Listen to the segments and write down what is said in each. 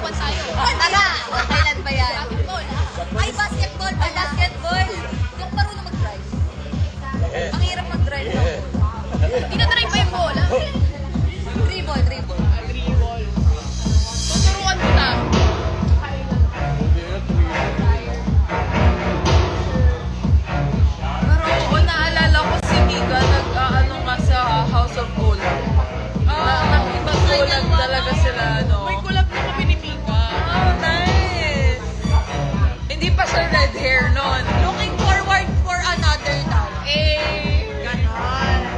1 tayo. Tara! Kailan ba yan? Basketball. Ay, basketball! Ay, basketball! Hindi ako marunong mag-drive. Ang hirap mag-drive ng ball. Hindi na try pa yung bola. Dribble. Dribble. Tuturuan ko na. Pero oo, naalala ko si Mika nag-ano nga sa House of Gold. Nakipag-collab talaga sila, no? May collab na kami ni Mika. Oh, nice! Hindi pa siya red hair nun. Looking forward for another now.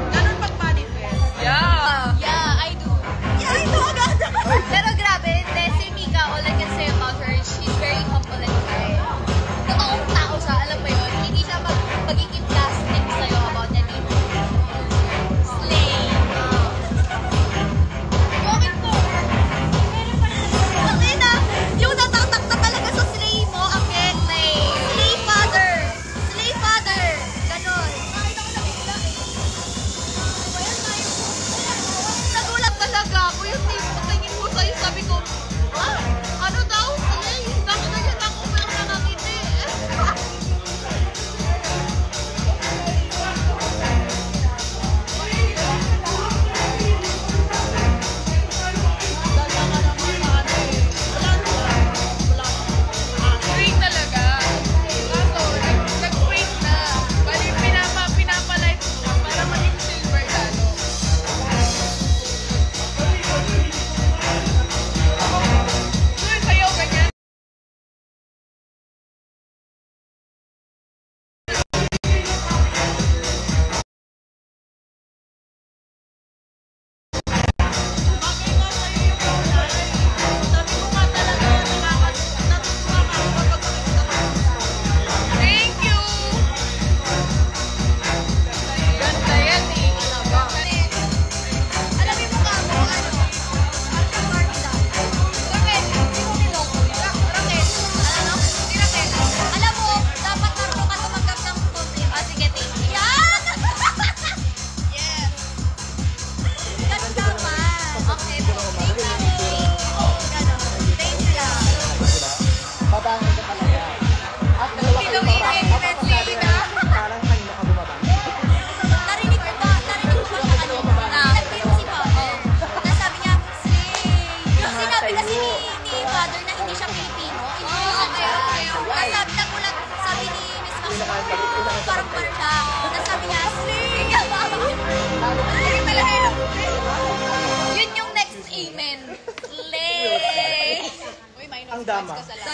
Ganon pag-manifest. Yeah! Yeah, I do. Yeah, I do agad. Pero grabe, si Mika, all I can say about her, she's very humble and kind. Totoong tao siya, alam mo yun. Hindi siya magiging plastic sa'yo about anything. Slay. Looking forward. Okay na, yung natatak na talaga sa slay mo, ang slay. Slay father. Slay father. Ganon. Nagulat talaga ako yung tingin ko sa'yo, sabi ko, ano daw, slay? Dami na yan ako pero nakangiti. Great talaga. Kaso, nag-break na. Bali, pinapalight mo siya para maging silver lalo. So, yung sayaw ganyan. Thank you! Ganda yan eh. Alam mo ba ako, party lang. Raquel, hindi mo niloko. Raquel, si Raquel. Alam mo, dapat marunong ka tumanggap ng compliment. Sige, thank you. Yan! Yes! Ganun dapat. Okay po. Thank you. Ganun. Thank you lang. Babangin ka talaga. At dalawa kayo Pinong-ingay ni Betsy na. parang kanina ka bumaba. Narinig ko ba siya kanina? Nag-tweet si Papa. Nasabi niya, slay. Yung sinabi kasi ni Father na hindi siya Pilipino. Hindi siya. Nagulat, sabi ni Miss Maxine, parang siya. Nasabi niya, slay. Slay talaga yun. Yun yung next amen. Slay. Uy, minus Ang points dama. ka sa lahat.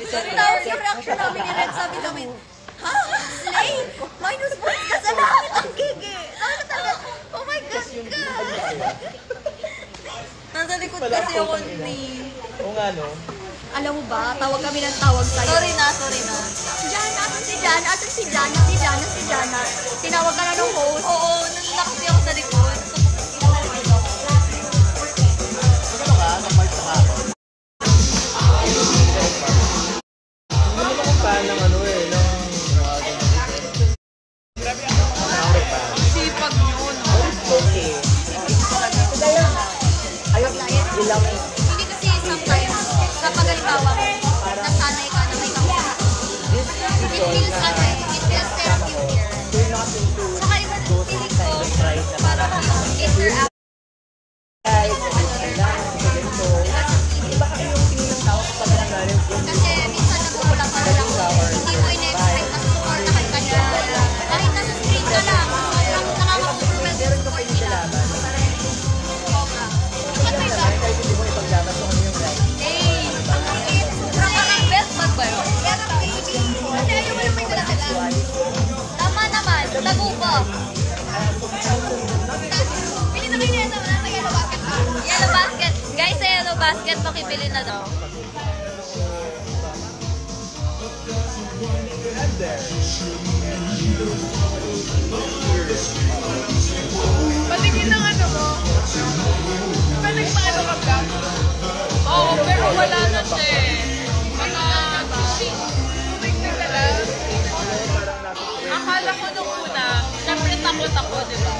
Sorry. Tapos yung reaction namin ni Red, sabi namin, ha? Slay? Minus points ka sa lahat. Ang gigi. Sabi ko talaga, oh my God ka. Nasa likod kasi ako ni... Oo nga, no? Alam mo ba, tawag kami ng tawag sa'yo. Sorry na. Asan si Jana? Tinawag ka na ng host. Oo, nandun na kasi ako sa likod. Magkano ka? Nag-march na ka ako. Ano naman ang fan ng ano eh, ng... Sipag yun. Okay. Ayun, ilang Hindi kasi sometimes, kapag halimbawa, nasanay ka na may kausap. It feels therapeutic. you're not into Saka iba ng those feeling kind ko, of tries na parang interact. guys, ganito. Iba kasi yung tingin ng tao kapag nangaling Kasi minsan nagugulang ka lang, hindi mo in-expect na supportahan ka niya. Kahit nasa screen ka lang, sobrang nakaka-overwhelm yung support nila. Sobra. Dapat may ba? kahit hindi mo ipaglaban kung ano yung right. Hey, ang liit. Sobrang parang belt bag ba yun? Yan ang baby. Kasi ayaw mo naman dala-dala. Tama naman, tago ko. Pili na kayo nito, nasa yellow basket pa. Yellow basket. Guys, sa yellow basket, pakibili na daw. Patingin ng ano mo. Pa nagpaano ka ba? Oo, pero wala na siya eh. Tubig na dala. Akala ko nung una, syempre takot ako, di ba?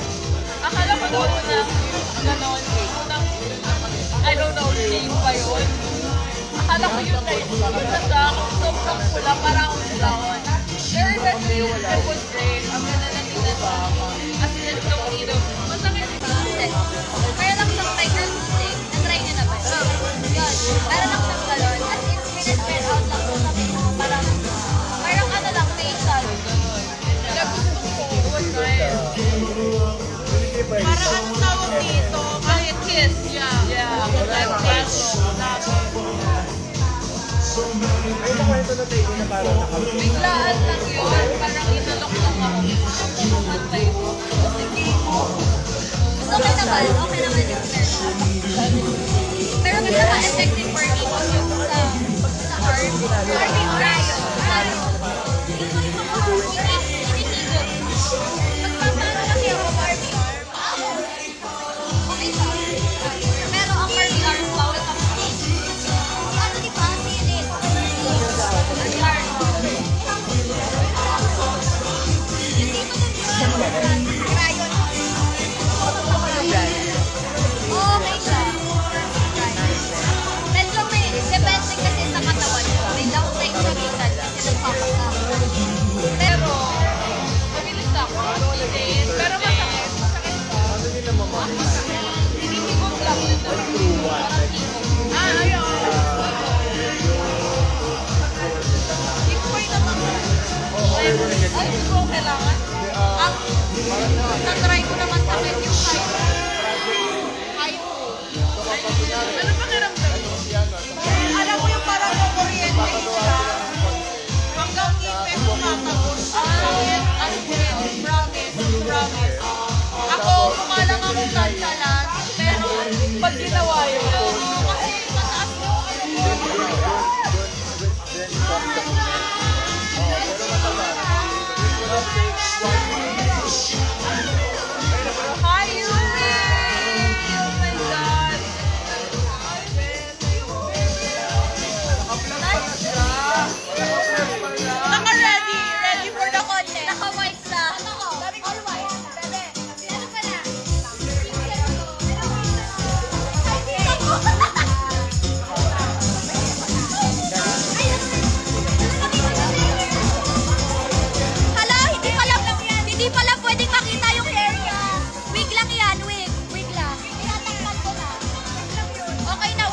Akala ko nung una, gano'n, unang, I don't know, name pa yun. akala ko yun guys. Basta sobrang pula, parang akong silawon. Pero that day, it was great. Ang ganda na tingnan sa as in, it's so either. Masakit. Meron lang siyang tiger stick. Na-try niyo na ba? Yun. Meron lang siyang galon. As in, spread out lang po kami. Parang ano lang, facial. Nagustuhan ko. It was nice. Parang ang tawag dito, kahit kiss. Yeah. May nakwento na tayo na parang nakapagod. Biglaan lang yun. Parang inalok lang ako. Kumantay ko. Sige. Okay naman. Okay naman yung pero pinaka-effective for me was yung sa arm. Army Orion. Hinihigop. Magpapano kasi ako Army arm. Okay siya. Pero ang Army arm, bawal ka mag-stage. Si ano di ba? Si Liz. Army arm. Yung dito dun si Ryan. Okay siya. Medyo may depende kasi sa katawan ko. May downside siya minsan kasi nagpapaka. Pero, mabilis ako. Pero masakit. Masakit pa. Ano nila mamamay? Hinihigop lang yun. Parang higop. Ayun. Higupay naman. Ay, siguro kailangan. Ang na-try ko naman sa med yung haiku. Ano pa kiramdam mo? Alam mo yung parang kuryente siya. Hanggang ngipin mo matagos. Promise. Ako, mukha lang akong nonchalant. Pero, pag ginawa yun, kasi mataas yung ano ko. Hi, Yumi! Oh my God! Naka-ready! Ready for the content! Naka-white sa. All white. Bebe. Ano ka na? Hala, hindi pala pwedeng makita yung hair niya. Wig lang yan, wig. Wig lang. Tinatakpan ko na. Okay na